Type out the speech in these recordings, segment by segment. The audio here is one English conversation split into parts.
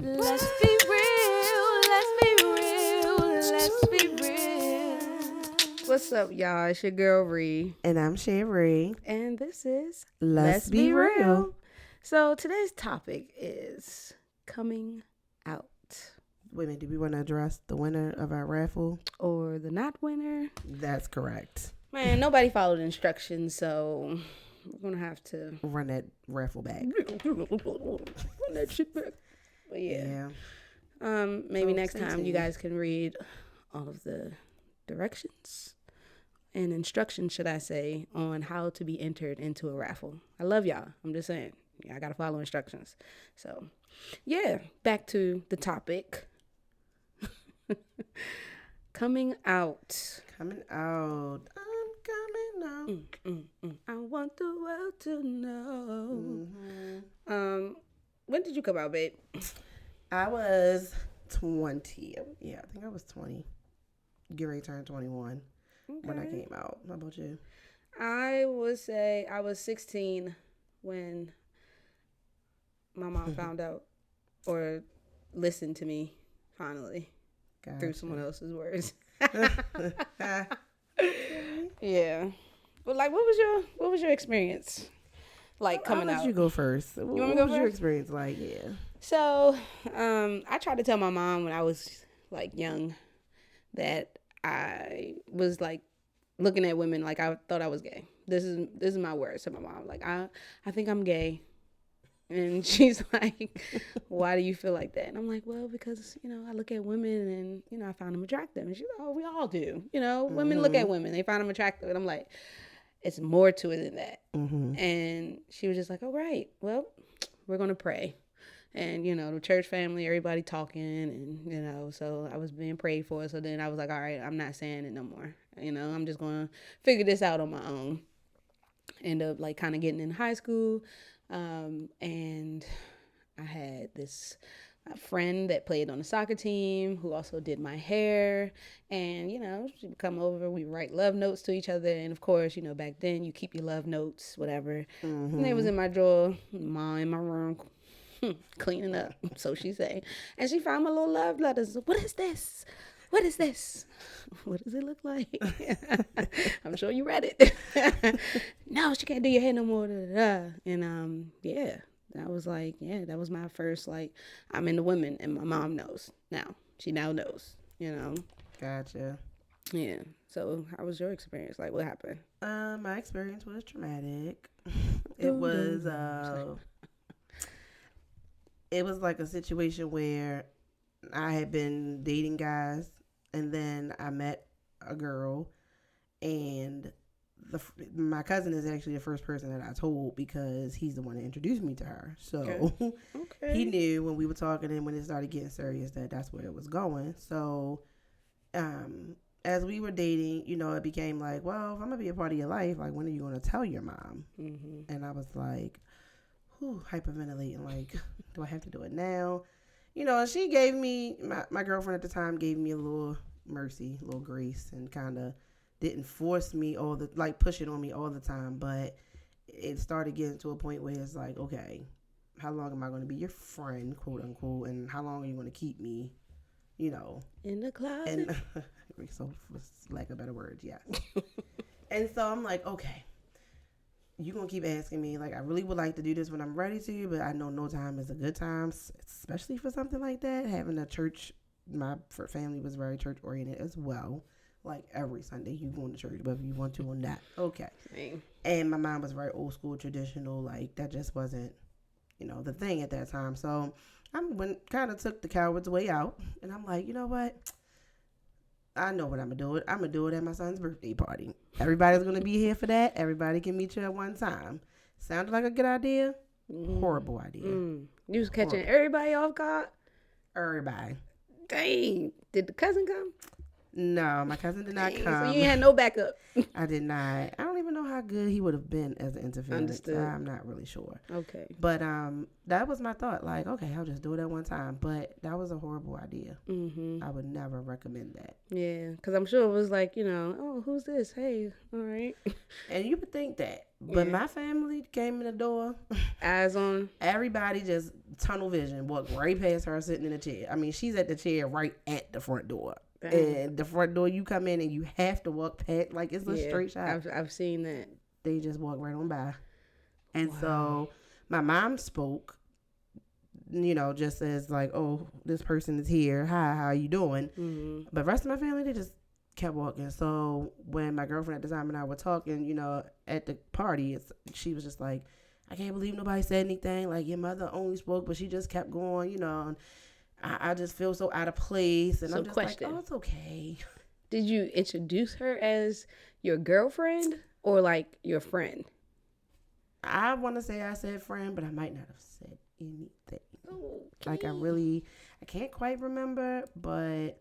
Let's be real. Let's be real. Let's be real. What's up, y'all? It's your girl Ree, And I'm Sherry. and this is Let's Be Real. So today's topic is coming out, Wait a minute, do we want to address the winner of our raffle? or the not winner. That's correct. Man, nobody followed instructions, so we're gonna have to Run that raffle back. run that shit back. But yeah. Maybe So next stay time you tuned. guys can read all of the directions and instructions, should I say, on how to be entered into a raffle. I love y'all. I'm just saying. Yeah, I gotta follow instructions. So yeah, back to the topic. Coming out. Coming out. I'm coming out. I want the world to know. Mm-hmm. When did you come out, babe? I was 20. Yeah, I think I was 20. Get ready to turn 21 when I came out. How about you? I would say I was 16 when my mom found out or listened to me finally through someone else's words. Yeah. But like, what was your experience like coming I'll out? let you go first. You want me to What go was your first? experience like? Yeah. So, I tried to tell my mom when I was like young that I was like looking at women like I thought I was gay. This is my words to my mom. Like I think I'm gay. And she's like, why do you feel like that? And I'm like, well, because, I look at women and, I find them attractive. And she's like, oh, we all do. Women look at women. They find them attractive. And I'm like, it's more to it than that. Mm-hmm. And she was just like, all right, well, we're going to pray. And, the church family, everybody talking. And, so I was being prayed for. So then I was like, all right, I'm not saying it no more. I'm just going to figure this out on my own. End up like kind of getting in high school. And I had this friend that played on the soccer team who also did my hair. And, she would come over, we write love notes to each other. And of course, back then you keep your love notes, whatever. Mm-hmm. And they was in my drawer, mom in my room, cleaning up, so she say. And she found my little love letters. What is this? What is this? What does it look like? I'm sure you read it. No, she can't do your hair no more. And yeah, that was like, that was my first, like, I'm into women, and my mom knows now. She now knows, Gotcha. Yeah. So how was your experience? Like, what happened? My experience was traumatic. It was like a situation where I had been dating guys, and then I met a girl, and my cousin is actually the first person that I told because he's the one that introduced me to her. So Okay. he knew when we were talking and when it started getting serious that that's where it was going. So as we were dating, it became like, well, if I'm going to be a part of your life, like, when are you going to tell your mom? Mm-hmm. And I was like, hyperventilating, like, do I have to do it now? And she gave me, my girlfriend at the time gave me a little mercy, a little grace, and kind of didn't force me push it on me all the time. But it started getting to a point where it's like, okay, how long am I going to be your friend, quote unquote, and how long are you going to keep me, in the closet? And so, for lack of better words, yes. And so I'm like, okay, you're going to keep asking me. Like, I really would like to do this when I'm ready to, but I know no time is a good time, especially for something like that. Having a church, my family was very church-oriented as well. Like, every Sunday, you going to church, whether you want to or not. Okay. Dang. And my mom was very old school, traditional. Like, that just wasn't, the thing at that time. So I kind of took the coward's way out. And I'm like, you know what? I know what I'm going to do. I'm going to do it at my son's birthday party. Everybody's going to be here for that. Everybody can meet you at one time. Sounded like a good idea? Horrible idea. You was catching everybody off guard? Everybody. Dang. Did the cousin come? No, my cousin did not Dang, come. so you had no backup. I did not. I don't even know how good he would have been as an interference. Understood. I'm not really sure. Okay. But that was my thought. Like, okay, I'll just do it at one time. But that was a horrible idea. I would never recommend that. Yeah, because I'm sure it was like, oh, who's this? Hey, all right. And you would think that. But my family came in the door. Eyes on. Everybody just tunnel vision, walked right past her sitting in the chair. I mean, she's at the chair right at the front door. And the front door, you come in and you have to walk past, like it's a straight shot. I've seen that. They just walk right on by. And so my mom spoke, just as like, oh, this person is here. Hi, how you doing? But the rest of my family, they just kept walking. So when my girlfriend at the time and I were talking, at the party, she was just like, I can't believe nobody said anything. Like, your mother only spoke, but she just kept going, and I just feel so out of place. And I'm just like, oh, it's okay. Did you introduce her as your girlfriend or like your friend? I want to say I said friend, but I might not have said anything. Okay. Like, I can't quite remember, but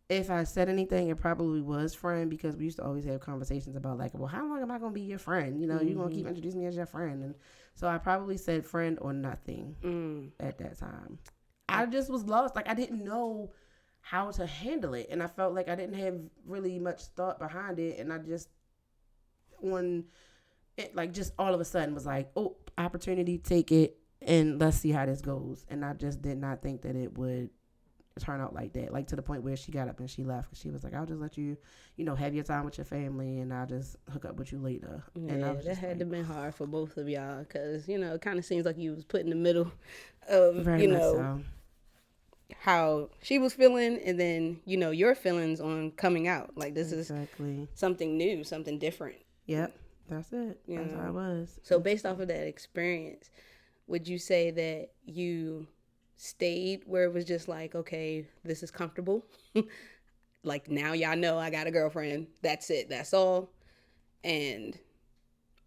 if I said anything, it probably was friend, because we used to always have conversations about like, well, how long am I going to be your friend? You're going to keep introducing me as your friend. And so I probably said friend or nothing at that time. I just was lost. Like, I didn't know how to handle it. And I felt like I didn't have really much thought behind it. And I just, just all of a sudden was like, oh, opportunity, take it, and let's see how this goes. And I just did not think that it would turn out like that. Like, to the point where she got up and she left. Because she was like, I'll just let you, have your time with your family, and I'll just hook up with you later. Yeah, and I was that had like, to have been hard for both of y'all. Because, it kind of seems like you was put in the middle of, very much so. How she was feeling, and then your feelings on coming out. Like, this is something new, something different. Yep, that's it. That's how it was. So based off of that experience, would you say that you stayed where it was just like, okay, this is comfortable? Like, now y'all know I got a girlfriend, that's it, that's all?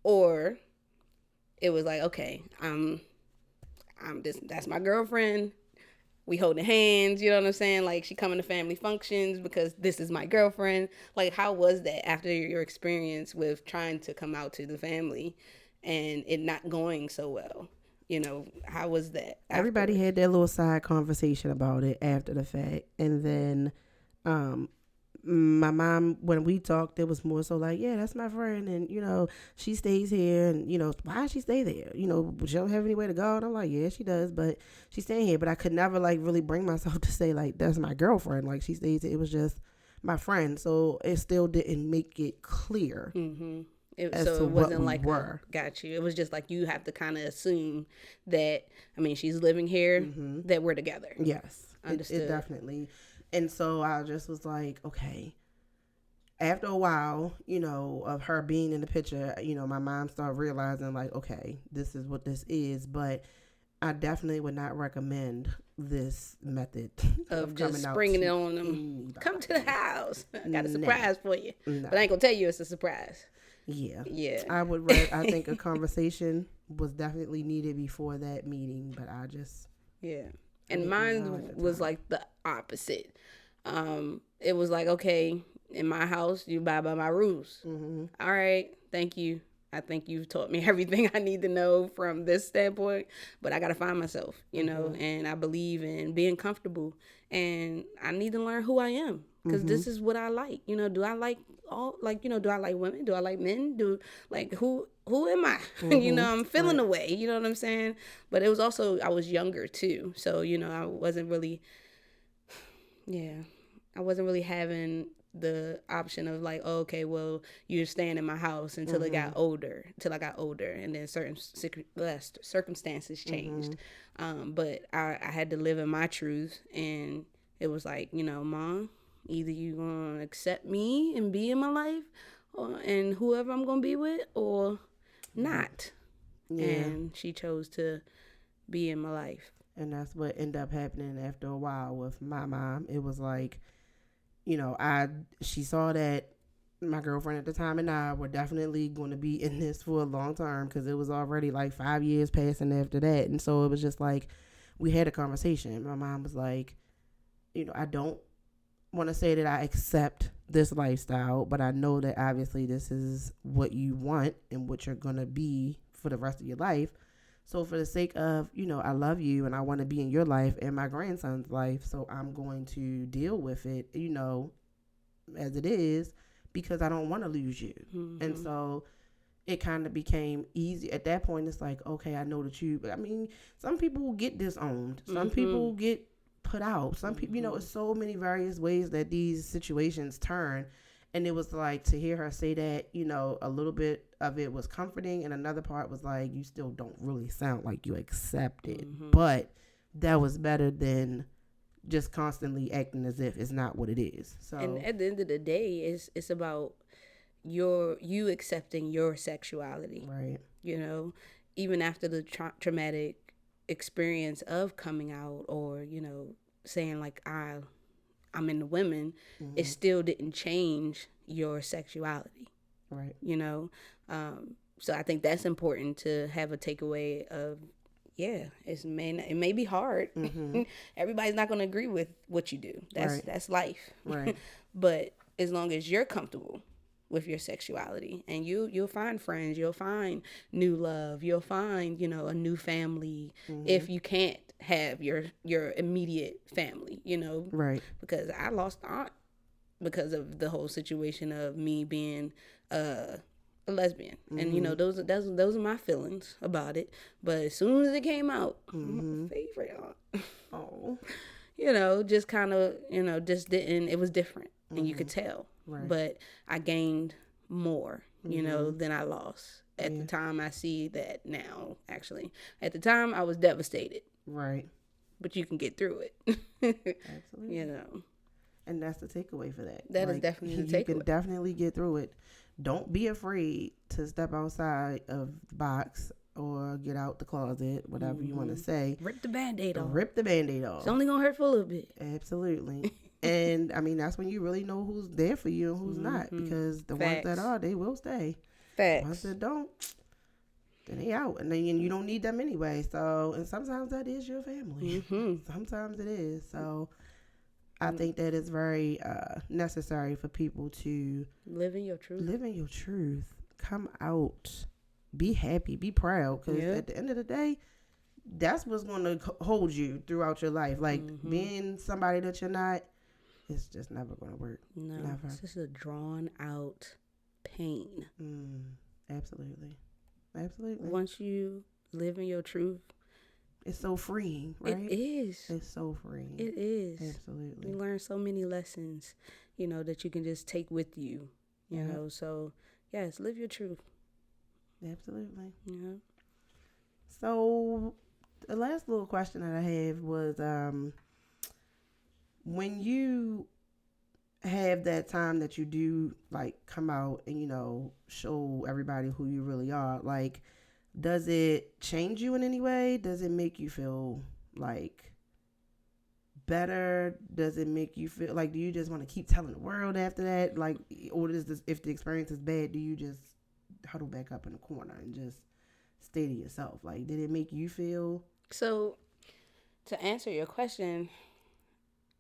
Or it was like, okay, that's my girlfriend, we holding hands, you know what I'm saying? Like, she coming to family functions because this is my girlfriend. Like, how was that after your experience with trying to come out to the family and it not going so well? How was that? Everybody had their little side conversation about it after the fact. And then my mom, when we talked, it was more so like, yeah, that's my friend. And, she stays here. And, why does she stay there? She don't have anywhere to go. And I'm like, yeah, she does. But she's staying here. But I could never, like, really bring myself to say, like, that's my girlfriend. Like, she stays here. It was just my friend. So it still didn't make it clear. It wasn't like got you. It was just like you have to kind of assume that, she's living here, that we're together. Yes. Understood. It definitely. And so I just was like, okay. After a while, of her being in the picture, my mom started realizing like, okay, this is what this is. But I definitely would not recommend this method of just springing it on them. Anybody. Come to the house. I got a surprise for you. But I ain't going to tell you it's a surprise. Yeah. I think a conversation was definitely needed before that meeting, but I just... Yeah. And mine was like the opposite. It was like, okay, in my house, you abide by my rules. All right, thank you. I think you've taught me everything I need to know from this standpoint, but I got to find myself, and I believe in being comfortable, and I need to learn who I am, because this is what I like. Do I like do I like women? Do I like men? Who am I? I'm feeling away, you know what I'm saying? But it was also, I was younger too. So, I wasn't really having the option of like, oh, okay, well, you're staying in my house until I got older, and then certain circumstances changed. But I had to live in my truth, and it was like, Mom, either you gonna accept me and be in my life, and whoever I'm gonna be with, or not. Yeah. And she chose to be in my life. And that's what ended up happening after a while with my mom. It was like, she saw that my girlfriend at the time and I were definitely going to be in this for a long time, because it was already like 5 years passing after that. And so it was just like, we had a conversation. My mom was like, I don't want to say that I accept this lifestyle, but I know that obviously this is what you want and what you're going to be for the rest of your life. So for the sake of, I love you and I want to be in your life and my grandson's life, so I'm going to deal with it, as it is, because I don't want to lose you. Mm-hmm. And so it kind of became easy. At that point, it's like, okay, I know that you, I mean, some people will get disowned. Some people get put out. Some people, it's so many various ways that these situations turn. And it was like, to hear her say that, a little bit of it was comforting. And another part was like, you still don't really sound like you accept it. Mm-hmm. But that was better than just constantly acting as if it's not what it is. So, and at the end of the day, it's about you accepting your sexuality. Right. Even after the traumatic experience of coming out, or, saying like, I'm into women, it still didn't change your sexuality. Right. So I think that's important to have a takeaway of, it may be hard. Mm-hmm. Everybody's not going to agree with what you do. That's life. Right. But as long as you're comfortable with your sexuality, and you'll find friends, you'll find new love, you'll find, a new family, if you can't have your immediate family, Right. Because I lost aunt because of the whole situation of me being a lesbian. And those are my feelings about it. But as soon as it came out, my favorite aunt. Oh. Just kind of, just didn't, it was different, and you could tell. Right. But I gained more, than I lost. At the time, I see that now, actually. At the time, I was devastated. Right. But you can get through it. Absolutely. And that's the takeaway for that. That is definitely the takeaway. You can definitely get through it. Don't be afraid to step outside of the box or get out the closet, whatever you want to say. Rip the Band-Aid off. It's only going to hurt for a little bit. Absolutely. And, I mean, that's when you really know who's there for you and who's not. Because the ones that are, they will stay. Facts. The ones that don't, then they out. And then you don't need them anyway. So, and sometimes that is your family. Mm-hmm. Sometimes it is. So, I think that it's very necessary for people to live in your truth. Come out. Be happy. Be proud. Because at the end of the day, that's what's going to hold you throughout your life. Like, being somebody that you're not, it's just never going to work. No. Never. It's just a drawn out pain. Absolutely. Once you live in your truth, it's so freeing, right? It is. It's so freeing. It is. Absolutely. You learn so many lessons, that you can just take with you, you know. So, yes, live your truth. Absolutely. Yeah. So, the last little question that I have was, when you have that time that you do, like, come out and, show everybody who you really are, like, does it change you in any way? Does it make you feel, like, better? Does it make you feel, like, do you just want to keep telling the world after that? Like, or if the experience is bad, do you just huddle back up in the corner and just stay to yourself? Like, did it make you feel? So, to answer your question,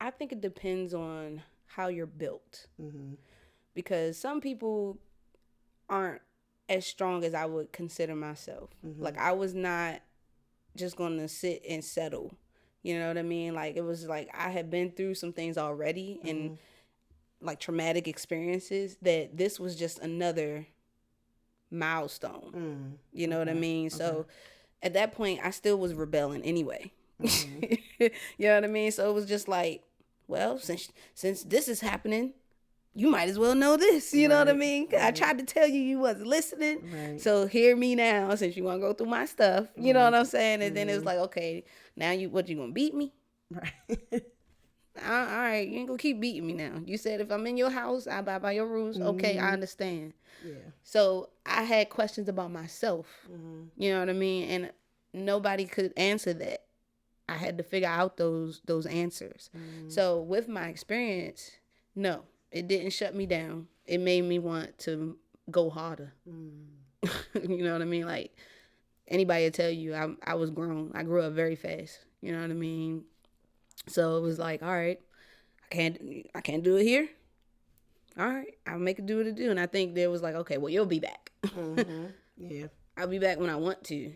I think it depends on how you're built. Mm-hmm. Because some people aren't as strong as I would consider myself. Mm-hmm. Like, I was not just going to sit and settle. You know what I mean? Like, it was like I had been through some things already and, like, traumatic experiences, that this was just another milestone. You know what I mean? So, at that point, I still was rebelling anyway. You know what I mean? So, it was just like, well, since this is happening, you might as well know this. You know what I mean? I tried to tell you, you wasn't listening. Right. So hear me now, since you want to go through my stuff. You know what I'm saying? And then it was like, okay, now you going to beat me? Right. All right, you ain't going to keep beating me now. You said if I'm in your house, I abide by your rules. Okay, I understand. Yeah. So I had questions about myself. You know what I mean? And nobody could answer that. I had to figure out those answers. So with my experience, no. It didn't shut me down. It made me want to go harder. You know what I mean? Like, anybody will tell you, I was grown. I grew up very fast. You know what I mean? So it was like, all right, I I can't do it here. All right, I'll make it do what it do. And I think there was like, okay, well, you'll be back. Yeah. I'll be back when I want to.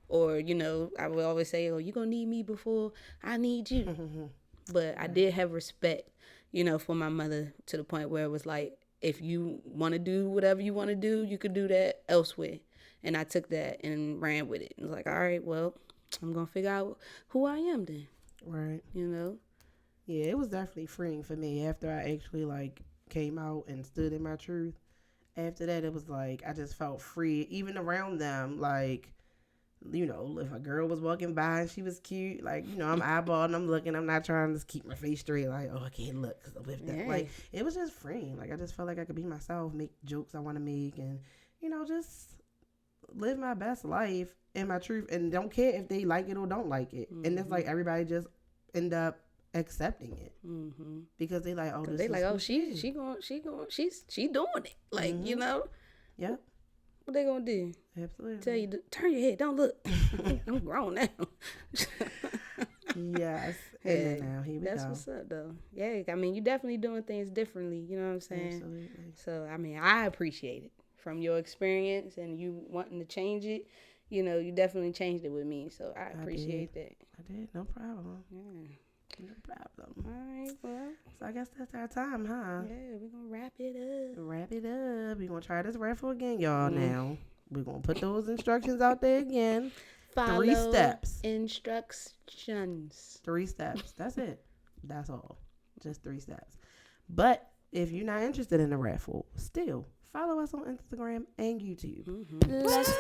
Or, you know, I would always say, oh, you're going to need me before I need you. But I did have respect, you know, for my mother to the point where it was like, if you want to do whatever you want to do, you could do that elsewhere. And I took that and ran with it. It was like, all right, well, I'm going to figure out who I am then. Right. You know? Yeah, it was definitely freeing for me after I actually, like, came out and stood in my truth. After that, it was like, I just felt free, even around them, like, you know, if a girl was walking by and she was cute, like, you know, I'm eyeballing, I'm looking, I'm not trying to keep my face straight, like, oh, I can't look because I lift that. Yeah. Like, it was just freeing. Like, I just felt like I could be myself, make jokes I want to make, and, you know, just live my best life in my truth, and don't care if they like it or don't like it. And it's like everybody just end up accepting it because they like, oh, this they is like, oh, she's she doing it. Like, you know? Yep. What they gonna do? Absolutely. Tell you to turn your head, don't look. I'm grown now. Yes. And then now here we That's go. what's up though. Yeah, I mean, you definitely doing things differently, you know what I'm saying? Absolutely. So I mean, I appreciate it from your experience and you wanting to change it. You know, you definitely changed it with me, so I appreciate that. I did, no problem. Yeah. No problem. All right, well. So I guess that's our time, huh? Yeah, we're gonna wrap it up. Wrap it up. We're gonna try this raffle again, y'all. Now we're gonna put those instructions out there again. Follow 3 steps. Instructions. 3 steps. That's it. That's all. Just 3 steps. But if you're not interested in the raffle, still follow us on Instagram and YouTube. Let's